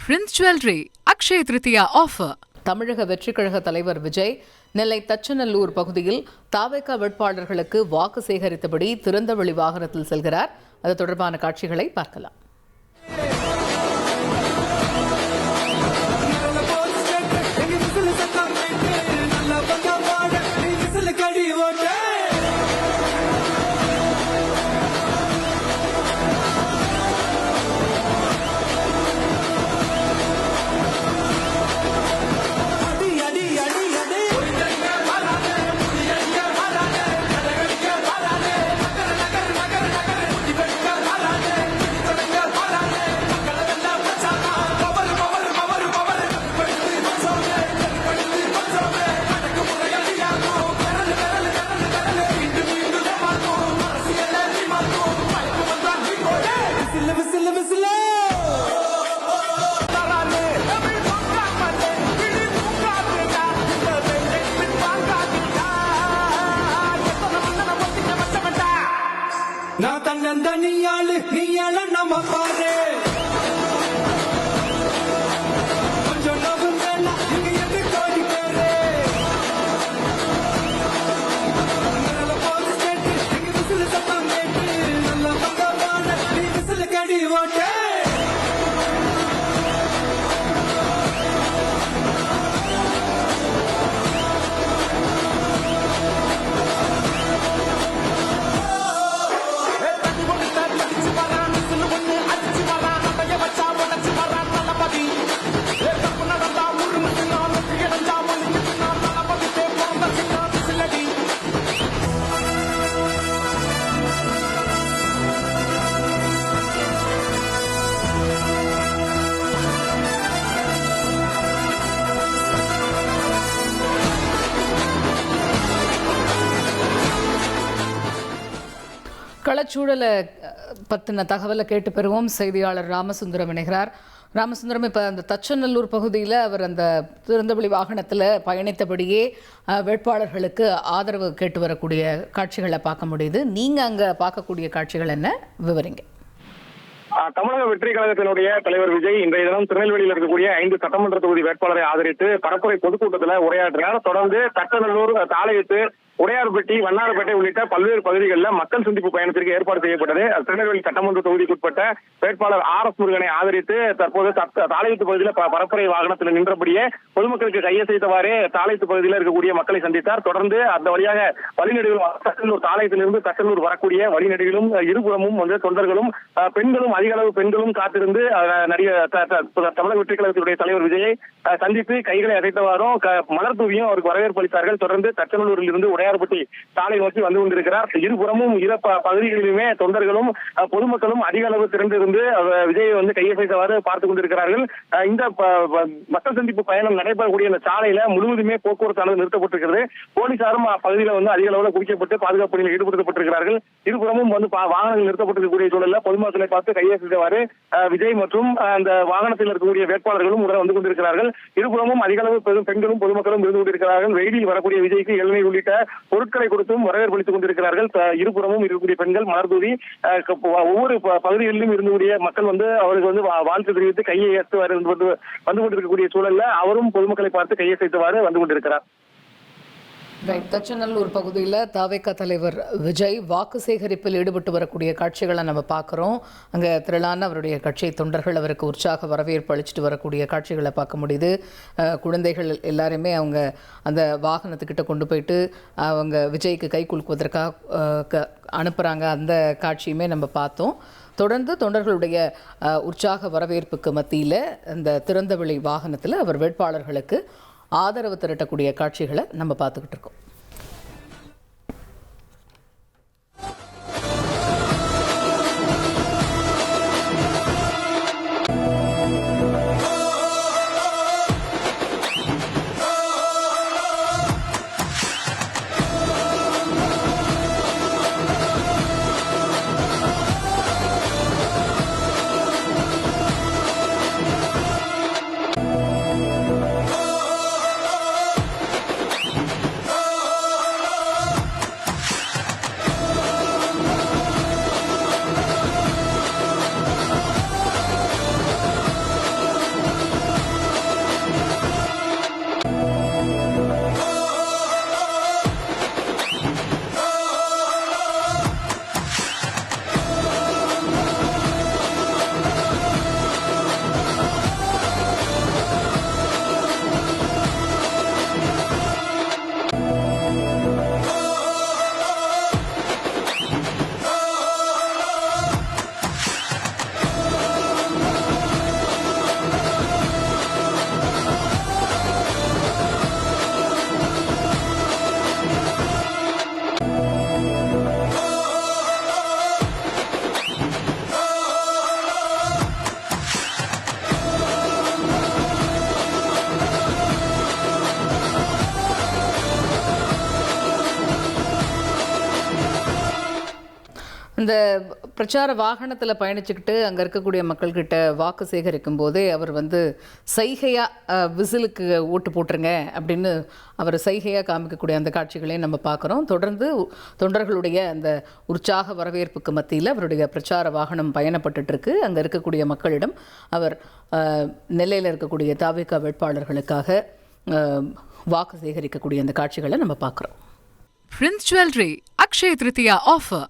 Prince Jewelry, Akshaya Tritiya offer. தமிழக வெற்றிக் கழக தலைவர் விஜய் நெல்லை தச்சநல்லூர் பகுதியில் தாவேகா வேட்பாளர்களுக்கு வாக்கு சேகரித்தபடி திறந்தவெளி வாகனத்தில் செல்கிறார். அது தொடர்பான காட்சிகளை பார்க்கலாம். நான் தன்னந்த நீயாளு நம்ம பாரு கொஞ்சம் நோக்கம் வேணாம் இங்க எது கோடி பேரு போலீஸ் கேட்டு எங்க விசில் சத்தம் கேட்டு நல்ல பக்கமான நீ விசில் கடி ஓட்டு களச்சூழலை பற்றின தகவலை கேட்டு பெறுவோம். செய்தியாளர் ராமசுந்தரம் இணைகிறார். ராமசுந்தரம், இப்போ அந்த தச்சநல்லூர் பகுதியில் அவர் அந்த திறந்தவெளி வாகனத்தில் பயணித்தபடியே வேட்பாளர்களுக்கு ஆதரவு கேட்டு வரக்கூடிய காட்சிகளை பார்க்க முடியுது. நீங்கள் அங்கே பார்க்கக்கூடிய காட்சிகள் என்ன, விவரிங்க. தமிழக வெற்றி கழகத்தினுடைய தலைவர் விஜய் இன்றைய தினம் திருநெல்வேலியில் இருக்கக்கூடிய 5 சட்டமன்ற தொகுதி வேட்பாளரை ஆதரித்து பரப்புரை பொதுக்கூட்டத்தில் உரையாற்றினார். தொடர்ந்து தச்சநல்லூர், தாளையத்து, உடையார்பட்டி, வண்ணாரப்பேட்டை உள்ளிட்ட பல்வேறு பகுதிகளில் மக்கள் சந்திப்பு பயணத்திற்கு ஏற்பாடு செய்யப்பட்டது. திருநெல்வேலி சட்டமன்ற தொகுதிக்குட்பட்ட வேட்பாளர் RS முருகனை ஆதரித்து தற்போது தாளையத்து பகுதியில் பரப்புரை வாகனத்தில் நின்றபடியே பொதுமக்களுக்கு கையசைத்தவாறே தாளையத்து பகுதியில் இருக்கக்கூடிய மக்களை சந்தித்தார். தொடர்ந்து அந்த வழியாக வழிநெடுகளும் தச்சநல்லூர், தாளையத்திலிருந்து தச்சநல்லூர் வரக்கூடிய வழிநெடுகளும் இருபுறமும் தொண்டர்களும் பெண்களும், அதிக அளவு பெண்களும் காத்திருந்து தமிழக வெற்றி கழகத்தினுடைய தலைவர் விஜயை சந்தித்து கைகளை அசைத்தவாறும் மலர் தூவியும் அவருக்கு வரவேற்பு அளித்தார்கள். தொடர்ந்து தச்சநல்லூரில் இருந்து உடையார்பட்டி சாலை நோக்கி வந்து கொண்டிருக்கிறார். இருபுறமும் பகுதிகளிலுமே தொண்டர்களும் பொதுமக்களும் அதிக அளவு திரண்டிருந்து விஜயை வந்து கையசைத்தவாறு பார்த்துக் கொண்டிருக்கிறார்கள். இந்த மக்கள் சந்திப்பு பயணம் நடைபெறக்கூடிய இந்த சாலையில முழுவதுமே போக்குவரத்தானது நிறுத்தப்பட்டிருக்கிறது. போலீசாரும் பகுதியில் வந்து அதிக அளவில் குவிக்கப்பட்டு பாதுகாப்பு பணியில் ஈடுபடுத்தப்பட்டிருக்கிறார்கள். இருபுறமும் வந்து வாகனங்கள் நிறுத்தப்பட்டிருக்கக்கூடிய சூழலில் பொதுமக்களை பார்த்து கையசைத்தவாறு விஜய் மற்றும் அந்த வாகனத்தில் இருக்கக்கூடிய வேட்பாளர்களும் உடன் வந்து கொண்டிருக்கிறார்கள். இருபுறமும் அதிக அளவு பெண்களும் பொதுமக்களும் இருந்து கொண்டிருக்கிறார்கள். வெயிலில் வரக்கூடிய விஜய்க்கு இளநீர் உள்ளிட்ட பொருட்களை கொடுத்தும் வரவேற்பளித்துக் கொண்டிருக்கிறார்கள். இருபுறமும் இருக்கக்கூடிய பெண்கள் மலர்தூவி ஒவ்வொரு பகுதிகளிலும் இருந்தக்கூடிய மக்கள் வந்து அவருக்கு வந்து வாழ்த்து தெரிவித்து கையை வந்து கொண்டிருக்கக்கூடிய சூழல்ல அவரும் பொதுமக்களை பார்த்து கையை செய்தவாறு வந்து கொண்டிருக்கிறார். தச்சநல்லூர் பகுதியில் தாவேகா தலைவர் விஜய் வாக்கு சேகரிப்பில் ஈடுபட்டு வரக்கூடிய காட்சிகளை நம்ம பார்க்குறோம். அங்கே திரளான அவருடைய கட்சி தொண்டர்கள் அவருக்கு உற்சாக வரவேற்பு அளிச்சுட்டு வரக்கூடிய காட்சிகளை பார்க்க முடியுது. குழந்தைகள் எல்லாருமே அவங்க அந்த வாகனத்துக்கிட்ட கொண்டு போயிட்டு அவங்க விஜய்க்கு கை குலுக்குவதற்காக அனுப்புகிறாங்க. அந்த காட்சியுமே நம்ம பார்த்தோம். தொடர்ந்து தொண்டர்களுடைய உற்சாக வரவேற்புக்கு மத்தியில் அந்த திறந்தவெளி வாகனத்தில் அவர் வேட்பாளர்களுக்கு ஆதரவு திரட்டக்கூடிய காட்சிகளை நம்ம பார்த்துக்கிட்டு இருக்கோம். அந்த பிரச்சார வாகனத்தில் பயணிச்சுக்கிட்டு அங்கே இருக்கக்கூடிய மக்கள்கிட்ட வாக்கு சேகரிக்கும் போதே அவர் வந்து சைகையாக விசிலுக்கு ஓட்டு போட்டுருங்க அப்படின்னு அவர் சைகையாக காமிக்கக்கூடிய அந்த காட்சிகளையும் நம்ம பார்க்குறோம். தொடர்ந்து தொண்டர்களுடைய அந்த உற்சாக வரவேற்புக்கு மத்தியில் அவருடைய பிரச்சார வாகனம் பயணப்பட்டுருக்கு. அங்கே இருக்கக்கூடிய மக்களிடம் அவர் நெல்லையில் இருக்கக்கூடிய தாவேகா வேட்பாளர்களுக்காக வாக்கு சேகரிக்கக்கூடிய அந்த காட்சிகளை நம்ம பார்க்குறோம். Prince Jewelry Akshaya Tritiya offer.